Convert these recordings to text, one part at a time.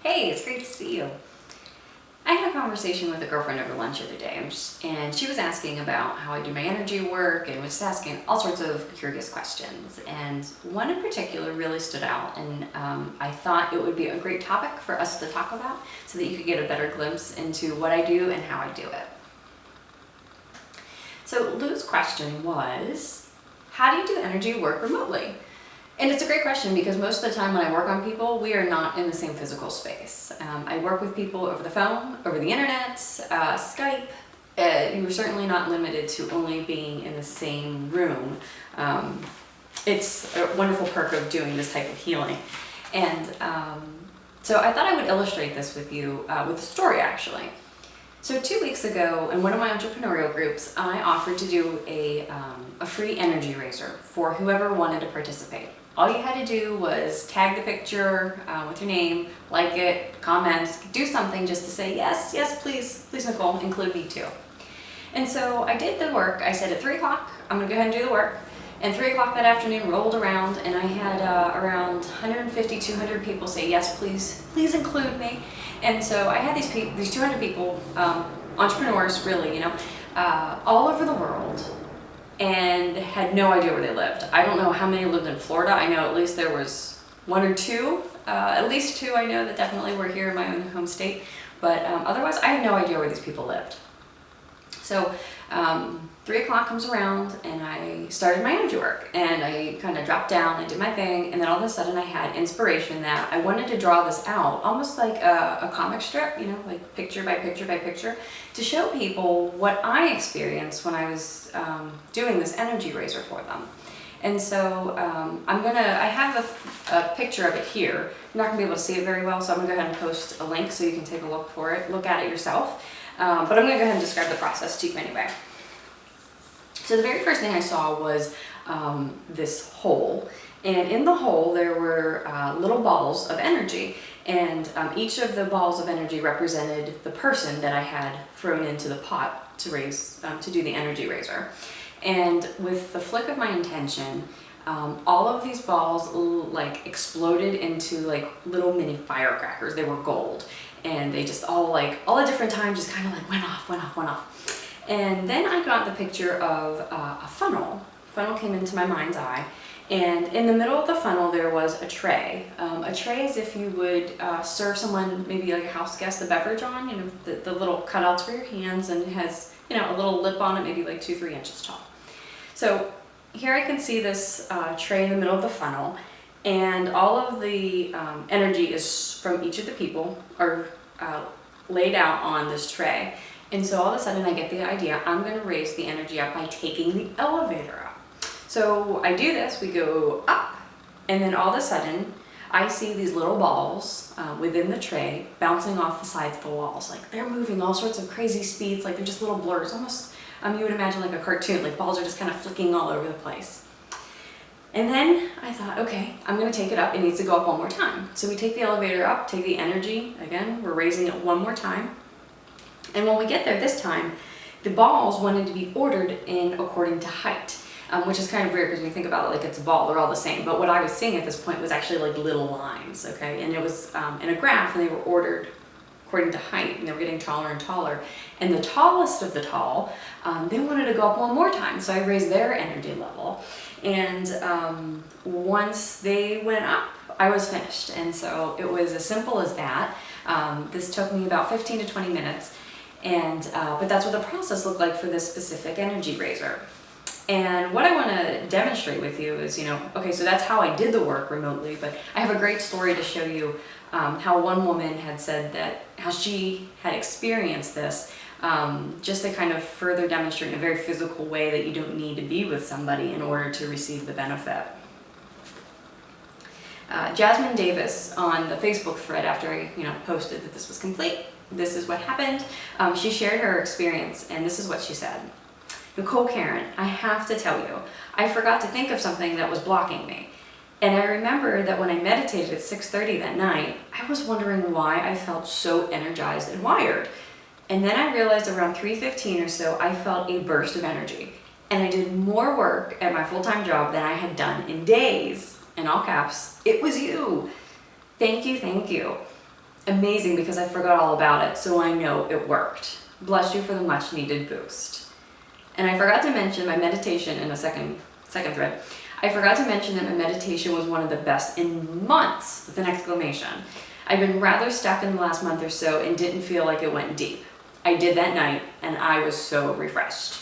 Hey, it's great to see you. I had a conversation with a girlfriend over lunch the other day, and she was asking about how I do my energy work and was just asking all sorts of curious questions. And one in particular really stood out, and I thought it would be a great topic for us to talk about so that you could get a better glimpse into what I do and how I do it. So Lou's question was, how do you do energy work remotely? And it's a great question because most of the time when I work on people, we are not in the same physical space. I work with people over the phone, over the internet, Skype. You're certainly not limited to only being in the same room. It's a wonderful perk of doing this type of healing. And so I thought I would illustrate this with you with a story actually. So 2 weeks ago, in one of my entrepreneurial groups, I offered to do a free energy raiser for whoever wanted to participate. All you had to do was tag the picture with your name, like it, comment, do something just to say, yes, yes, please, Nicole, include me too. And so I did the work. I said at 3 o'clock, I'm gonna go ahead and do the work. And 3 o'clock that afternoon rolled around and I had around 150, 200 people say, yes, please include me. And so I had these 200 people, entrepreneurs really, all over the world, and had no idea where they lived. I don't know how many lived in Florida. I know at least there was 1 or 2, at least 2 I know that definitely were here in my own home state. But otherwise, I had no idea where these people lived. So 3 o'clock comes around and I started my energy work and I kind of dropped down and did my thing, and then all of a sudden I had inspiration that I wanted to draw this out almost like a comic strip, like picture by picture by picture, to show people what I experienced when I was doing this energy raiser for them. And so I have a picture of it here. You're not gonna be able to see it very well, so I'm gonna go ahead and post a link so you can take a look at it yourself. But I'm gonna go ahead and describe the process to you anyway. So the very first thing I saw was this hole, and in the hole there were little balls of energy, and each of the balls of energy represented the person that I had thrown into the pot to raise, to do the energy raiser. And with the flick of my intention, all of these balls exploded into little mini firecrackers. They were gold, and they just all at different times just kind of went off. And then I got the picture of a funnel. Funnel came into my mind's eye, and in the middle of the funnel there was a tray. A tray is if you would serve someone, maybe like a house guest, a beverage on, the little cutouts for your hands, and it has, a little lip on it, maybe 2-3 inches tall. So here I can see this tray in the middle of the funnel, and all of the energy is from each of the people are laid out on this tray. And so all of a sudden I get the idea, I'm gonna raise the energy up by taking the elevator up. So I do this, we go up, and then all of a sudden I see these little balls within the tray bouncing off the sides of the walls. They're moving all sorts of crazy speeds, they're just little blurs, almost you would imagine like a cartoon, balls are just kind of flicking all over the place. And then I thought, okay, I'm gonna take it up, it needs to go up one more time. So we take the elevator up, take the energy, again, we're raising it one more time. And when we get there this time, the balls wanted to be ordered in according to height, which is kind of weird because when you think about it it's a ball, they're all the same. But what I was seeing at this point was actually little lines, okay? And it was in a graph, and they were ordered according to height, and they were getting taller and taller. And the tallest of the tall, they wanted to go up one more time, so I raised their energy level. And once they went up, I was finished. And so it was as simple as that. This took me about 15 to 20 minutes. And but that's what the process looked like for this specific energy raiser. And what I want to demonstrate with you is, okay, so that's how I did the work remotely, but I have a great story to show you how one woman had said that how she had experienced this, just to kind of further demonstrate in a very physical way that you don't need to be with somebody in order to receive the benefit. Jasmine Davis on the Facebook thread after I posted that this was complete. This is what happened. She shared her experience, and this is what she said. Nicole, Karon, I have to tell you, I forgot to think of something that was blocking me. And I remember that when I meditated at 6:30 that night, I was wondering why I felt so energized and wired. And then I realized around 3:15 or so, I felt a burst of energy. And I did more work at my full-time job than I had done in days. In all caps, it was you. Thank you, thank you. Amazing, because I forgot all about it, so I know it worked. Bless you for the much needed boost. And I forgot to mention my meditation in a second thread. I forgot to mention that my meditation was one of the best in months, with an exclamation. I've been rather stuck in the last month or so and didn't feel like it went deep. I did that night and I was so refreshed.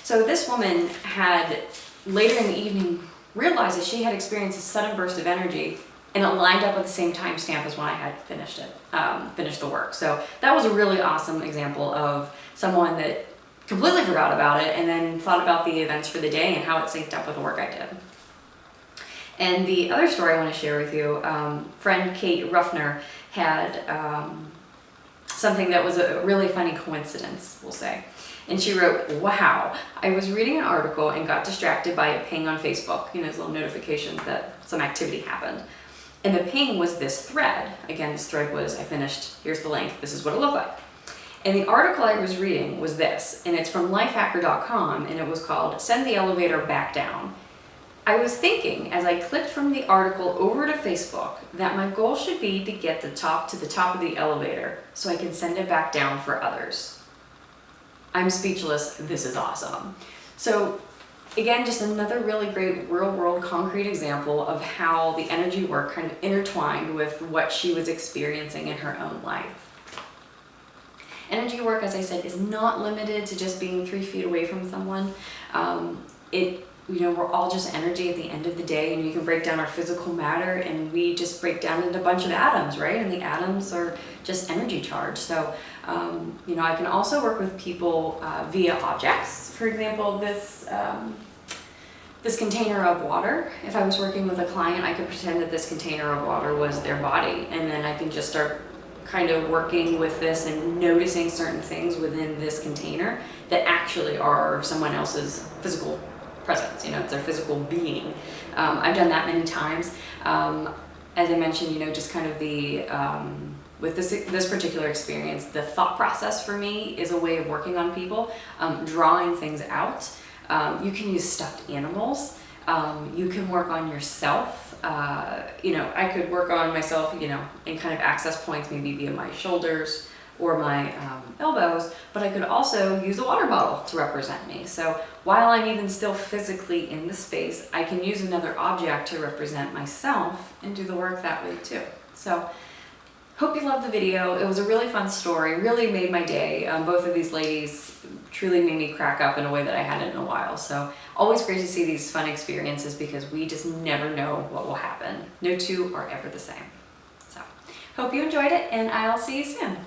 So this woman had, later in the evening, realized that she had experienced a sudden burst of energy, and it lined up with the same timestamp as when I had finished the work. So that was a really awesome example of someone that completely forgot about it and then thought about the events for the day and how it synced up with the work I did. And the other story I want to share with you, friend Kate Ruffner had something that was a really funny coincidence, we'll say. And she wrote, wow, I was reading an article and got distracted by a ping on Facebook, those little notifications that some activity happened. And the ping was this thread. Again, this thread was, I finished, here's the link, this is what it looked like. And the article I was reading was this, and it's from lifehacker.com, and it was called Send the Elevator Back Down. I was thinking, as I clicked from the article over to Facebook, that my goal should be to get to the top of the elevator so I can send it back down for others. I'm speechless. This is awesome. So again, just another really great real world concrete example of how the energy work kind of intertwined with what she was experiencing in her own life. Energy work, as I said, is not limited to just being 3 feet away from someone. We're all just energy at the end of the day, and you can break down our physical matter, and we just break down into a bunch of atoms, right? And the atoms are just energy charge. So, I can also work with people via objects. For example, this container of water. If I was working with a client, I could pretend that this container of water was their body, and then I can just start kind of working with this and noticing certain things within this container that actually are someone else's physical presence, it's their physical being. I've done that many times. As I mentioned, just kind of the, with this particular experience, the thought process for me is a way of working on people, drawing things out. You can use stuffed animals. You can work on yourself. I could work on myself, in kind of access points, maybe via my shoulders or my elbows, but I could also use a water bottle to represent me. So while I'm even still physically in the space, I can use another object to represent myself and do the work that way too. So hope you loved the video. It was a really fun story, really made my day. Both of these ladies truly made me crack up in a way that I hadn't in a while. So always great to see these fun experiences, because we just never know what will happen. No two are ever the same. So hope you enjoyed it, and I'll see you soon.